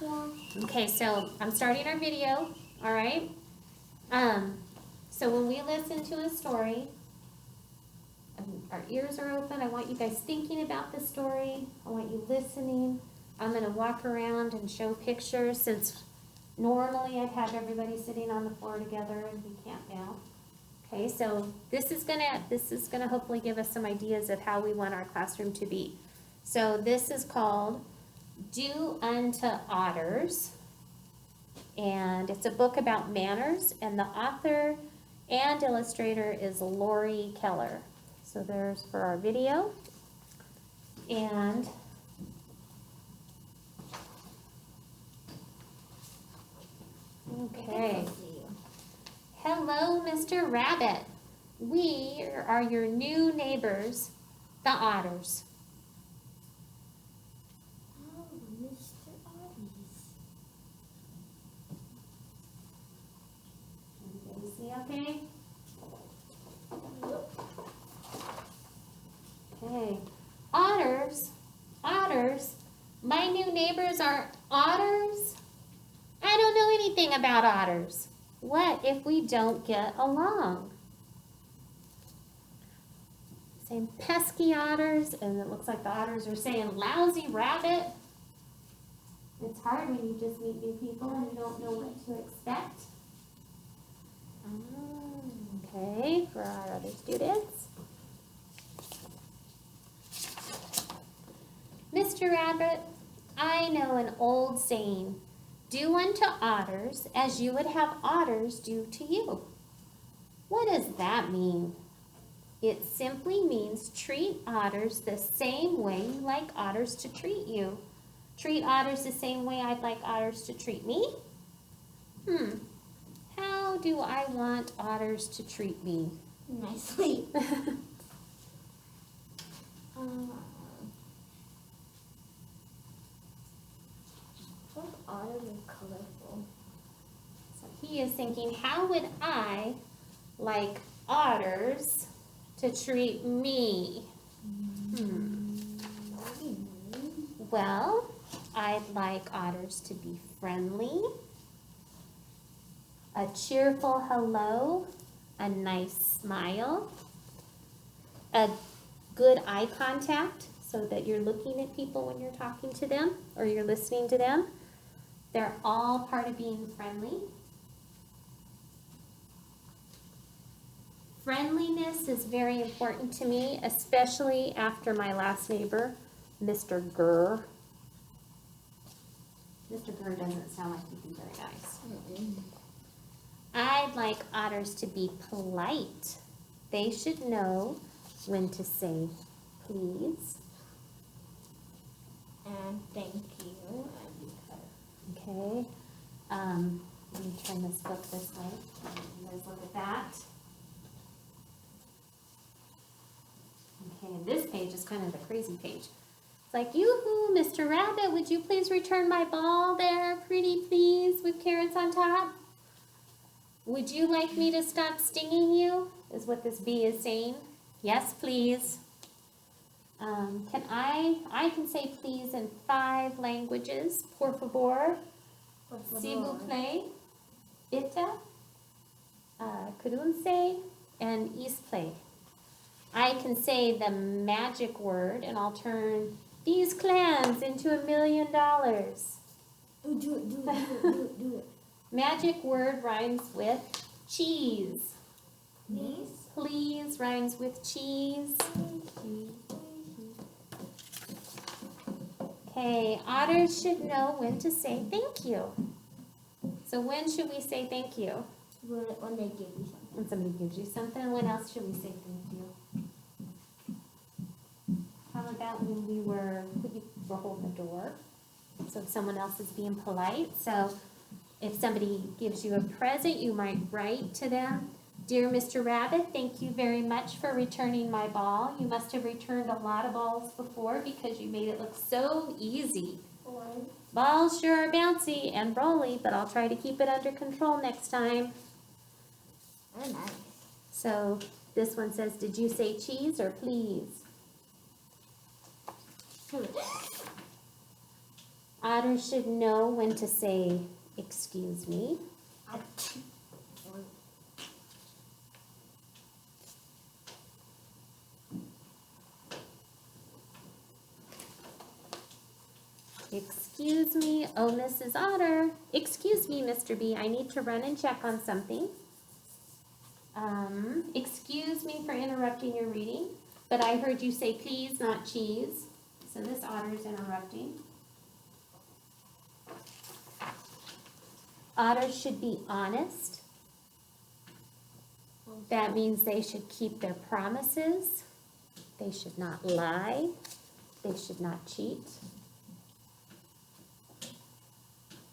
Yeah. Okay, so I'm starting our video, all right? So when we listen to a story, our ears are open. I want you guys thinking about the story. I want you listening. I'm gonna walk around and show pictures since normally I'd have everybody sitting on the floor together and we can't now. Okay, so this is gonna hopefully give us some ideas of how we want our classroom to be. So this is called Do Unto Otters. And it's a book about manners, and the author and illustrator is Lori Keller. So there's for our video. And okay. Hello, Mr. Rabbit. We are your new neighbors, the otters. Oh, Mr. Oddies. Can you see okay? Okay. Otters. My new neighbors are otters? I don't know anything about otters. What if we don't get along? Saying pesky otters, and it looks like the otters are saying lousy rabbit. It's hard when you just meet new people and you don't know what to expect. Okay, for our other students. Mr. Rabbit, I know an old saying, do unto otters as you would have otters do to you. What does that mean? It simply means treat otters the same way you like otters to treat you. Treat otters the same way I'd like otters to treat me? How do I want otters to treat me? Nicely. What otters are colorful? So he is thinking, how would I like otters to treat me? Well, I'd like otters to be friendly, a cheerful hello, a nice smile, a good eye contact so that you're looking at people when you're talking to them or you're listening to them. They're all part of being friendly. Friendliness is very important to me, especially after my last neighbor, Mr. Gurr. Mr. Gurr doesn't sound like he'd be very nice. I'd like otters to be polite. They should know when to say please. And thank you. Okay. Let me turn this book this way. You guys look at that. Okay, and this page is kind of the crazy page. It's like, yoo-hoo, Mr. Rabbit, would you please return my ball there, pretty please, with carrots on top? Would you like me to stop stinging you? Is what this bee is saying. Yes, please. I can say please in 5 languages. Por favor, s'il vous plaît, bitte, kurunse, and isple. I can say the magic word and I'll turn these clams into $1 million. Do it. Magic word rhymes with cheese. Please. Please rhymes with cheese. Okay, otters should know when to say thank you. So when should we say thank you? When they give you something. When somebody gives you something. When else should we say thank you? How about when we were holding the door? So if someone else is being polite. So if somebody gives you a present, you might write to them, Dear Mr. Rabbit, thank you very much for returning my ball. You must have returned a lot of balls before because you made it look so easy. Balls sure are bouncy and rolly, but I'll try to keep it under control next time. Very nice. So this one says, did you say cheese or please? Otters should know when to say, excuse me. Excuse me, oh, Mrs. Otter. Excuse me, Mr. B, I need to run and check on something. Excuse me for interrupting your reading, but I heard you say please, not cheese. So this otter is interrupting. Otters should be honest. That means they should keep their promises. They should not lie. They should not cheat.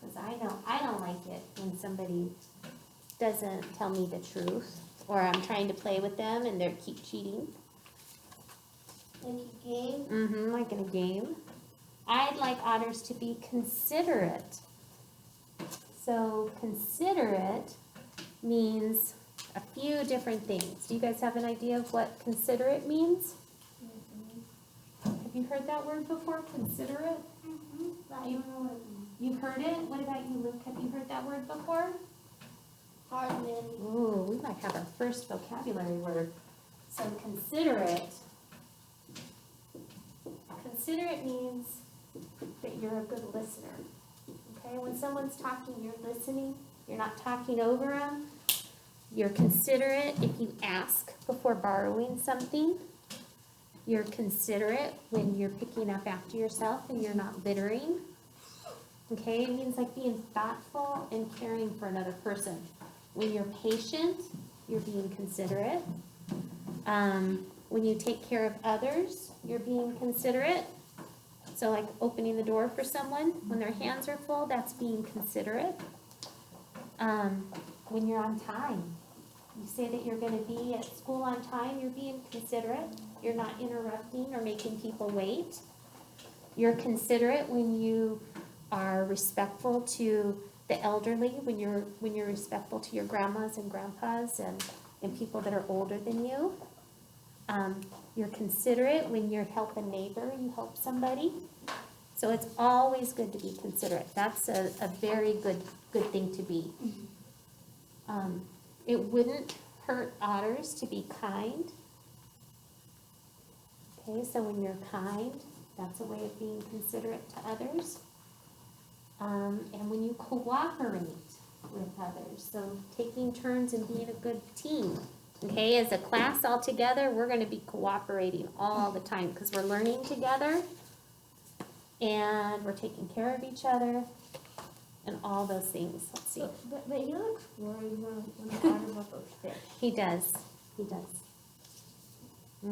Because I don't like it when somebody doesn't tell me the truth, or I'm trying to play with them and they keep cheating. Like a game? Mm-hmm, like in a game. I'd like otters to be considerate. So considerate means a few different things. Do you guys have an idea of what considerate means? Have you heard that word before, considerate? But I don't know what it means. You've heard it? What about you, Luke? Have you heard that word before? Hardly. Ooh, we might have our first vocabulary word. So considerate. Considerate means that you're a good listener. Okay, when someone's talking, you're listening. You're not talking over them. You're considerate if you ask before borrowing something. You're considerate when you're picking up after yourself and you're not littering. Okay, it means like being thoughtful and caring for another person. When you're patient, you're being considerate. When you take care of others, you're being considerate. So like opening the door for someone when their hands are full, that's being considerate. When you're on time, you say that you're going to be at school on time, you're being considerate. You're not interrupting or making people wait. You're considerate when you are respectful to the elderly, when you're respectful to your grandmas and grandpas and people that are older than you. You're considerate when you help a neighbor, you help somebody. So it's always good to be considerate. That's a very good thing to be. It wouldn't hurt otters to be kind. Okay, so when you're kind, that's a way of being considerate to others. And when you cooperate with others, so taking turns and being a good team. Okay, as a class all together, we're going to be cooperating all the time because we're learning together and we're taking care of each other and all those things. Let's see. But he looks worried when the otter about those fish. He does.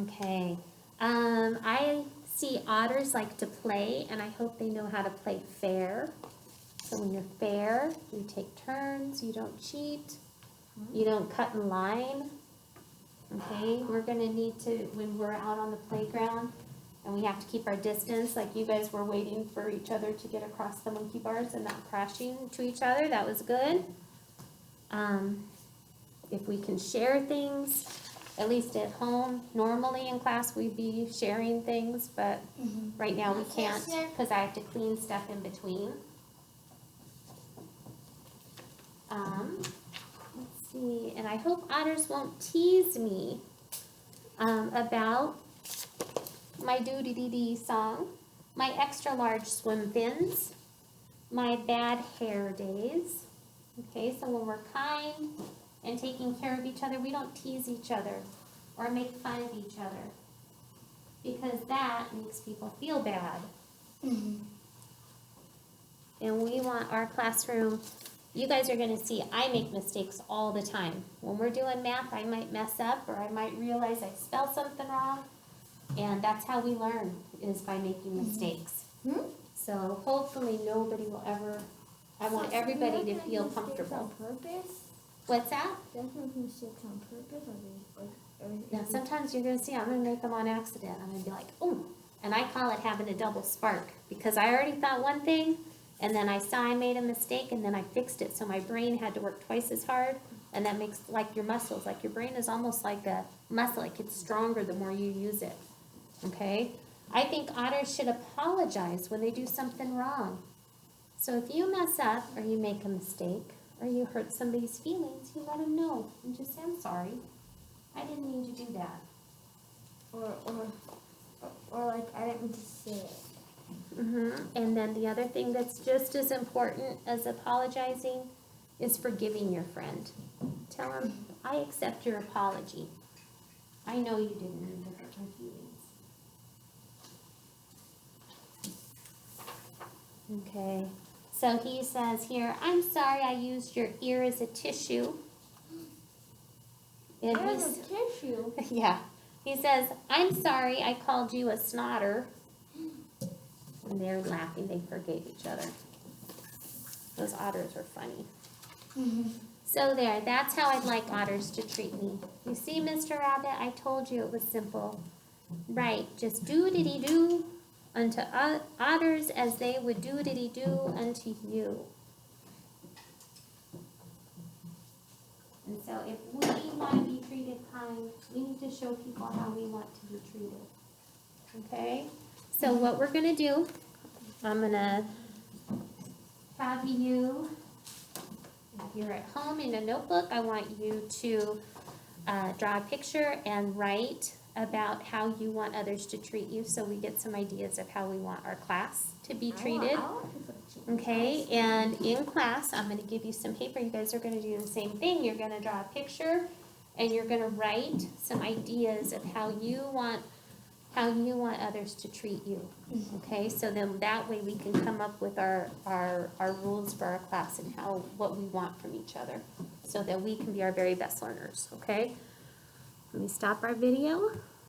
Okay. I see otters like to play, and I hope they know how to play fair. So when you're fair, you take turns, you don't cheat, you don't cut in line. Okay, we're gonna need to, when we're out on the playground, and we have to keep our distance, like you guys were waiting for each other to get across the monkey bars and not crashing to each other, that was good. If we can share things, at least at home, normally in class we'd be sharing things, but right now we can't because I have to clean stuff in between. Let's see, and I hope otters won't tease me about my doo-dee-dee-dee song, my extra large swim fins, my bad hair days. Okay, so when we're kind and taking care of each other, we don't tease each other or make fun of each other because that makes people feel bad. And we want our classroom, you guys are going to see I make mistakes all the time. When we're doing math, I might mess up or I might realize I spelled something wrong. And that's how we learn, is by making mistakes. So hopefully nobody will ever, I want everybody to feel comfortable. On purpose? What's that? Does make mistakes on purpose or Now sometimes you're going to see I'm going to make them on accident. I'm going to be like, oh, and I call it having a double spark because I already thought one thing and then I saw I made a mistake and then I fixed it. So my brain had to work twice as hard. And that makes, like your muscles, like your brain is almost like a muscle. It gets stronger the more you use it. Okay? I think otters should apologize when they do something wrong. So if you mess up or you make a mistake or you hurt somebody's feelings, you let them know and just say, I'm sorry. I didn't mean to do that. Or like, I didn't mean to say it. And then the other thing that's just as important as apologizing is forgiving your friend. Tell them, I accept your apology. I know you didn't mean to hurt my feelings. Okay, so he says here, I'm sorry I used your ear as a tissue. It There's was, a tissue. yeah. He says, I'm sorry I called you a snotter. And they're laughing, they forgave each other. Those otters are funny. So there, that's how I'd like otters to treat me. You see, Mr. Rabbit, I told you it was simple. Right, just do-diddy-do unto otters as they would do-diddy-do unto you. And so if we want to be treated kind, we need to show people how we want to be treated. Okay? So what we're going to do, I'm going to have you, if you're at home in a notebook, I want you to draw a picture and write about how you want others to treat you so we get some ideas of how we want our class to be treated. Okay, and in class, I'm going to give you some paper. You guys are going to do the same thing. You're going to draw a picture and you're going to write some ideas of how you want others to treat you. Okay, so then that way we can come up with our rules for our class and what we want from each other so that we can be our very best learners. Okay, let me stop our video.